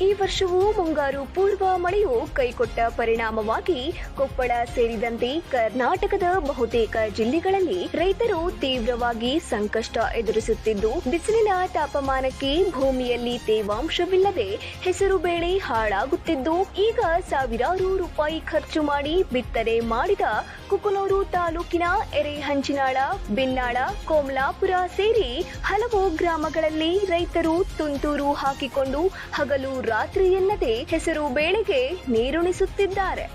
ಈ ವರ್ಷವೂ ಮುಂಗಾರು ಪೂರ್ವ ಮಳೆಯು ಕೈಕೊಟ್ಟ ಪರಿಣಾಮವಾಗಿ ಕೊಪ್ಪಳ ಸೇರಿದಂತೆ ಕರ್ನಾಟಕದ ಬಹುತೇಕ ಜಿಲ್ಲೆಗಳಲ್ಲಿ ರೈತರು ತೀವ್ರವಾಗಿ ಸಂಕಷ್ಟ ಎದುರಿಸುತ್ತಿದ್ದು, ಬಿಸಿಲಿನ ತಾಪಮಾನಕ್ಕೆ ಭೂಮಿಯಲ್ಲಿ ತೇವಾಂಶವಿಲ್ಲದೆ ಹೆಸರು ಬೇಳೆ ಹಾಳಾಗುತ್ತಿದ್ದು, ಈಗ ಸಾವಿರಾರು ರೂಪಾಯಿ ಖರ್ಚು ಮಾಡಿ ಬಿತ್ತನೆ ಮಾಡಿದ ಕುಕನೂರು ತಾಲೂಕಿನ ಎರೆಹಂಚಿನಾಳ, ಬಿನ್ನಾಳ, ಕೋಮಲಾಪುರ ಸೇರಿ ಹಲವು ಗ್ರಾಮಗಳಲ್ಲಿ ರೈತರು ತುಂತುರು ಹಾಕಿಕೊಂಡು ಹಗಲು ರಾತ್ರಿ ಎನ್ನದೆ ಹೆಸರು ಬೇಳೆಗೆ ನೀರುಣಿಸುತ್ತಿದ್ದಾರೆ.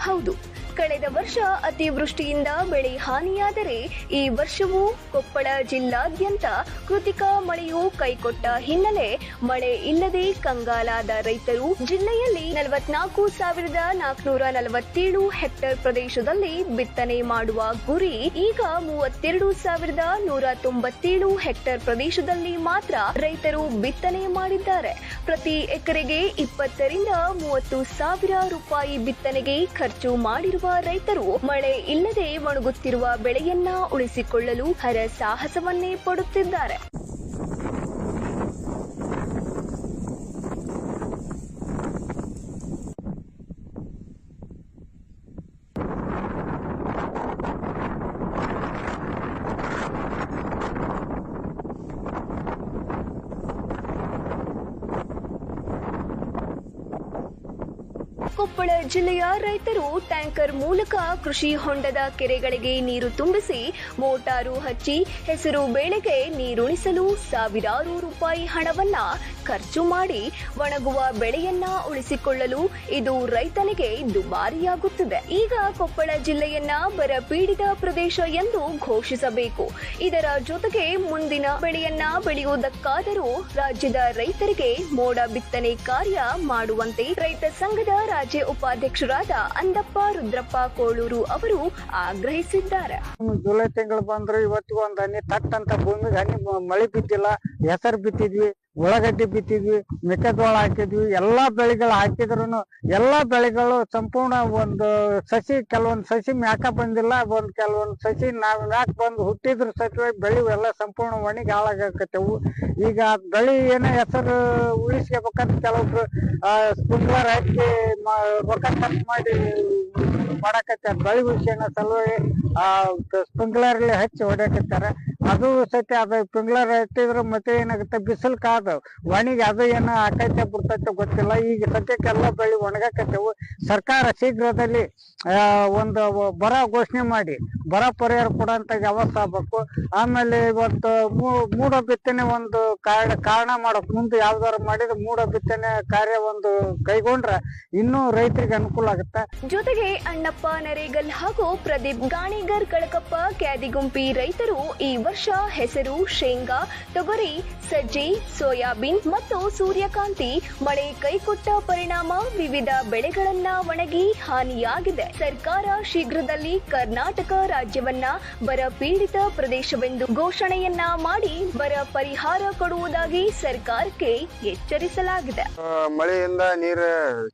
ಹೌದು, ಕಳೆದ ವರ್ಷ ಅತಿವೃಷ್ಟಿಯಿಂದ ಬೆಳೆ ಹಾನಿಯಾದರೆ ಈ ವರ್ಷವೂ ಕೊಪ್ಪಳ ಜಿಲ್ಲಾದ್ಯಂತ ಕೃತಿಕ ಮಳೆಯು ಕೈಕೊಟ್ಟ ಹಿನ್ನೆಲೆ ಮಳೆ ಇಲ್ಲದೆ ಕಂಗಾಲಾದ ರೈತರು ಜಿಲ್ಲೆಯಲ್ಲಿ 44,447 ಹೆಕ್ಟೇರ್ ಪ್ರದೇಶದಲ್ಲಿ ಬಿತ್ತನೆ ಮಾಡುವ ಗುರಿ ಈಗ 32,197 ಹೆಕ್ಟೇರ್ ಪ್ರದೇಶದಲ್ಲಿ ಮಾತ್ರ ರೈತರು ಬಿತ್ತನೆ ಮಾಡಿದ್ದಾರೆ. ಪ್ರತಿ ಎಕರೆಗೆ 20 ರಿಂದ 30 ಸಾವಿರ ರೂಪಾಯಿ ಬಿತ್ತನೆಗೆ ಖರ್ಚು ಮಾಡಿರುವ ರೈತರು ಮಳೆ ಇಲ್ಲದೆ ಒಣಗುತ್ತಿರುವ ಬೆಳೆಯನ್ನ ಉಳಿಸಿಕೊಳ್ಳಲು ಹರಸಾಹಸವನ್ನೇ ಪಡುತ್ತಿದ್ದಾರೆ. ಕೊಪ್ಪಳ ಜಿಲ್ಲೆಯ ರೈತರು ಟ್ಯಾಂಕರ್ ಮೂಲಕ ಕೃಷಿ ಹೊಂಡದ ಕೆರೆಗಳಿಗೆ ನೀರು ತುಂಬಿಸಿ ಮೋಟಾರು ಹಚ್ಚಿ ಹೆಸರು ಬೇಳೆಗೆ ನೀರುಣಿಸಲು ಸಾವಿರಾರು ರೂಪಾಯಿ ಹಣವನ್ನ ಖರ್ಚು ಮಾಡಿ ಒಣಗುವ ಬೆಳೆಯನ್ನ ಉಳಿಸಿಕೊಳ್ಳಲು ಇದು ರೈತನಿಗೆ ದುಬಾರಿಯಾಗುತ್ತಿದೆ. ಈಗ ಕೊಪ್ಪಳ ಜಿಲ್ಲೆಯನ್ನ ಬರ ಪೀಡಿತ ಪ್ರದೇಶ ಎಂದು ಘೋಷಿಸಬೇಕು. ಇದರ ಜೊತೆಗೆ ಮುಂದಿನ ಬೆಳೆಯನ್ನ ಬೆಳೆಯುವುದಕ್ಕಾದರೂ ರಾಜ್ಯದ ರೈತರಿಗೆ ಮೋಡ ಬಿತ್ತನೆ ಕಾರ್ಯ ಮಾಡುವಂತೆ ರೈತ ಸಂಘದ ರಾಜ್ಯ ಉಪಾಧ್ಯಕ್ಷರಾದ ಅಂದಪ್ಪ ರುದ್ರಪ್ಪ ಕೋಳೂರು ಅವರು ಆಗ್ರಹಿಸಿದ್ದಾರೆ. ಜುಲೈ ತಿಂಗಳು ಬಂದ್ರು ಇವತ್ತಿಗೂ ಒಂದು ಹನಿ ತಟ್ಟಂತ ಭೂಮಿಗೆ ಹನಿ ಮಳೆ ಬಿದ್ದಿಲ್ಲ. ಹೆಸರು ಬಿತ್ತಿದ್ವಿ, ಉಳ್ಳಾಗಡ್ಡಿ ಬಿತ್ತಿದ್ವಿ, ಮೆಕ್ಕೆಜೋಳ ಹಾಕಿದ್ವಿ, ಎಲ್ಲಾ ಬೆಳೆಗಳು ಹಾಕಿದ್ರು ಎಲ್ಲಾ ಬೆಳೆಗಳು ಸಂಪೂರ್ಣ ಒಂದು ಸಸಿ, ಕೆಲವೊಂದು ಸಸಿ ಮ್ಯಾಕ ಬಂದಿಲ್ಲ, ಕೆಲವೊಂದು ಸಸಿ ಮ್ಯಾಕ್ ಬಂದು ಹುಟ್ಟಿದ್ರು ಸಚಿವಾಗಿ ಬೆಳೆ ಎಲ್ಲ ಸಂಪೂರ್ಣ ಒಣಗಿ ಹಾಳಾಗಕತ್ತವು. ಈಗ ಬೆಳೆ ಏನೋ ಹೆಸರು ಉಳಿಸ್ಕೋಬೇಕಂತ ಕೆಲವೊಬ್ರು ಸ್ಪ್ರಿಂಕ್ಲರ್ ಹಾಕಿ ರೊಕ್ಕ ಖರ್ಚು ಮಾಡಿ ಮಾಡಾಕತ್ತಾರ. ಬೆಳೆ ಉಳಿಸ್ಕೊಳ್ಳೋ ಸಲುವಾಗಿ ಸ್ಪ್ರಿಂಕ್ಲರ್ ಹಚ್ಚಿ ಹೊಡ್ಯಾಕತ್ತಾರ. ಅದು ಸತ್ಯ, ಅದು ಸ್ಪ್ರಿಂಕ್ಲರ್ ಹಚ್ಚಿದ್ರು ಮತ್ತೆ ಏನಾಗುತ್ತೆ, ಬಿಸಿಲು ಕಾದ ಒಣಗಿ ಅದು ಏನೋ ಆಕೈತೆ ಬಿಡ್ತೈತೆ ಗೊತ್ತಿಲ್ಲ. ಈಗ ಸದ್ಯಕ್ಕೆಲ್ಲ ಬೆಳೆ ಒಣಗಾಕತ್ತೇವು. ಸರ್ಕಾರ ಶೀಘ್ರದಲ್ಲಿ ಒಂದು ಬರ ಘೋಷಣೆ ಮಾಡಿ ಬರ ಪರಿಹಾರ ಕೊಡೋಂತ ವ್ಯವಸ್ಥೆ ಆಗ್ಬೇಕು. ಆಮೇಲೆ ಇವತ್ತು ಮೂಡ ಬಿತ್ತನೆ ಒಂದು ಕಾರಣ ಮಾಡಕ್ ಮುಂದೆ ಯಾವ್ದಾರು ಮಾಡಿದ್ರೆ ಮೂಡ ಬಿತ್ತನೆ ಕಾರ್ಯ ಒಂದು ಕೈಗೊಂಡ್ರೆ ಇನ್ನೂ ರೈತರಿಗೆ ಅನುಕೂಲ ಆಗುತ್ತೆ. ಜೊತೆಗೆ ಅಣ್ಣಪ್ಪ ನರೇಗಲ್ ಹಾಗೂ ಪ್ರದೀಪ್ ಗಾಣಿಗರ್ ಕಳಕಪ್ಪ ಕ್ಯಾದಿಗುಂಪಿ ರೈತರು ಈ ವರ್ಷ ಹೆಸರು, ಶೇಂಗಾ, ತೊಗರಿ, ಸಜ್ಜೆ, ಸೋಯಾಬೀನ್ ಮತ್ತು ಸೂರ್ಯಕಾಂತಿ ಮಳೆ ಕೈಕೊಟ್ಟ ಪರಿಣಾಮ ವಿವಿಧ ಬೆಳೆಗಳನ್ನ ಒಣಗಿ ಹಾನಿಯಾಗಿದೆ. ಸರ್ಕಾರ ಶೀಘ್ರದಲ್ಲಿ ಕರ್ನಾಟಕ ರಾಜ್ಯವನ್ನ ಬರ ಪೀಡಿತ ಪ್ರದೇಶವೆಂದು ಘೋಷಣೆಯನ್ನ ಮಾಡಿ ಬರ ಪರಿಹಾರ ಕೊಡುವುದಾಗಿ ಸರ್ಕಾರಕ್ಕೆ ಎಚ್ಚರಿಸಲಾಗಿದೆ. ಮಳೆಯಿಂದ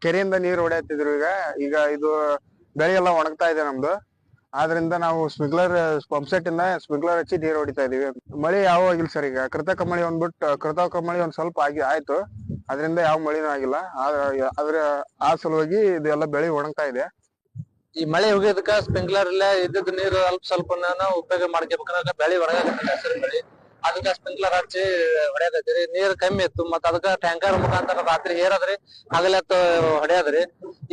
ಕೆರೆಯಿಂದ ನೀರು ಹೊಡೆಯುತ್ತಿದ್ರು. ಈಗ ಇದು ಬೆಳೆ ಎಲ್ಲ ಒಣಗ್ತಾ ಇದೆ ನಮ್ದು. ಆದ್ರಿಂದ ನಾವು ಪಂಪ್ಸೆಟ್ ಇಂದ ಸ್ಪ್ರಿಂಕ್ಲರ್ ಹಚ್ಚಿ ನೀರು ಹೊಡಿತಾ ಇದೀವಿ. ಮಳೆ ಯಾವಾಗಿಲ್ಲ ಸರ್. ಈಗ ಕೃತಕ ಮಳೆ ಒಂದ್ ಸ್ವಲ್ಪ ಆಯ್ತು. ಅದರಿಂದ ಯಾವ ಮಳೆನೂ ಆಗಿಲ್ಲ. ಆದ್ರೆ ಆ ಸಲುವಾಗಿ ಇದೆಲ್ಲ ಬೆಳೆ ಒಣಗ್ತಾ ಇದೆ. ಈ ಮಳೆ ಹೋಗೋದಕ್ಕ ಸ್ಪ್ರಿಂಕ್ಲರ್ ಇಲ್ಲ ಇದ್ದದ ನೀರು ಸ್ವಲ್ಪ ಉಪಯೋಗ ಮಾಡ್ಕೋಬೇಕಂದ್ರೆ ಬೆಳೆ ಒಣಗಾಕತ್ತಿಲ್ಲ ಸರ್. ಬೆಳೆ ಅದಕ್ಕ ಸ್ಪ್ರಿಂಕ್ಲರ್ ಹಚ್ಚಿ ಹೊಡೆಯಕತ್ತೀರಿ. ನೀರ್ ಕಮ್ಮಿ ಇತ್ತು, ಮತ್ತ ಅದಕ್ಕ ಟ್ಯಾಂಕರ್ ಮುಖಾಂತರ ರಾತ್ರಿ ಏರಾದ್ರಿ ಹಗಲತ್ತು ಹೊಡೆಯದ್ರಿ.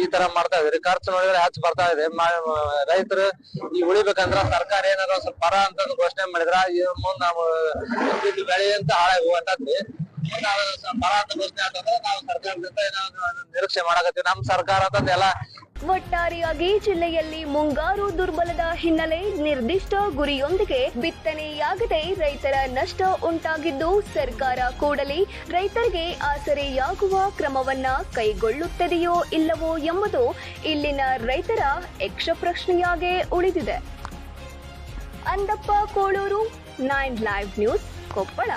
ಈ ತರ ಮಾಡ್ತಾ ಇದ್ರಿ. ಖರ್ಚು ನೋಡಿದ್ರೆ ಹೆಚ್ಚು ಬರ್ತಾ ಇದೆ. ರೈತರು ಈ ಉಳಿಬೇಕಂದ್ರ ಸರ್ಕಾರ ಏನಾರ ಸ್ವಲ್ಪ ಬರ ಅಂತ ಘೋಷಣೆ ಮಾಡಿದ್ರ ಮುಂದ್ ನಾವು ಬೆಳೆ ಅಂತ ಹಾಳಾಗಿ ಹೋಗಂತದ್ರಿ. ಬರ ಅಂತ ಘೋಷಣೆ ಆಗ್ತಂದ್ರೆ ನಾವು ಸರ್ಕಾರದಿಂದ ನಿರೀಕ್ಷೆ ಮಾಡಕತ್ತೀವಿ. ನಮ್ ಸರ್ಕಾರ ಅಂತಂದ ಎಲ್ಲ ಒಟ್ಟಾರೆಯಾಗಿ ಜಿಲ್ಲೆಯಲ್ಲಿ ಮುಂಗಾರು ದುರ್ಬಲದ ಹಿನ್ನೆಲೆ ನಿರ್ದಿಷ್ಟ ಗುರಿಯೊಂದಿಗೆ ಬಿತ್ತನೆಯಾಗದೆ ರೈತರ ನಷ್ಟ ಉಂಟಾಗಿದ್ದು, ಸರ್ಕಾರ ಕೂಡಲೇ ರೈತರಿಗೆ ಆಸರೆಯಾಗುವ ಕ್ರಮವನ್ನ ಕೈಗೊಳ್ಳುತ್ತದೆಯೋ ಇಲ್ಲವೋ ಎಂಬುದು ಇಲ್ಲಿನ ರೈತರ ಯಕ್ಷಪ್ರಶ್ನೆಯಾಗೇ ಉಳಿದಿದೆ. Andappa Koluru, 9 live news, Koppal.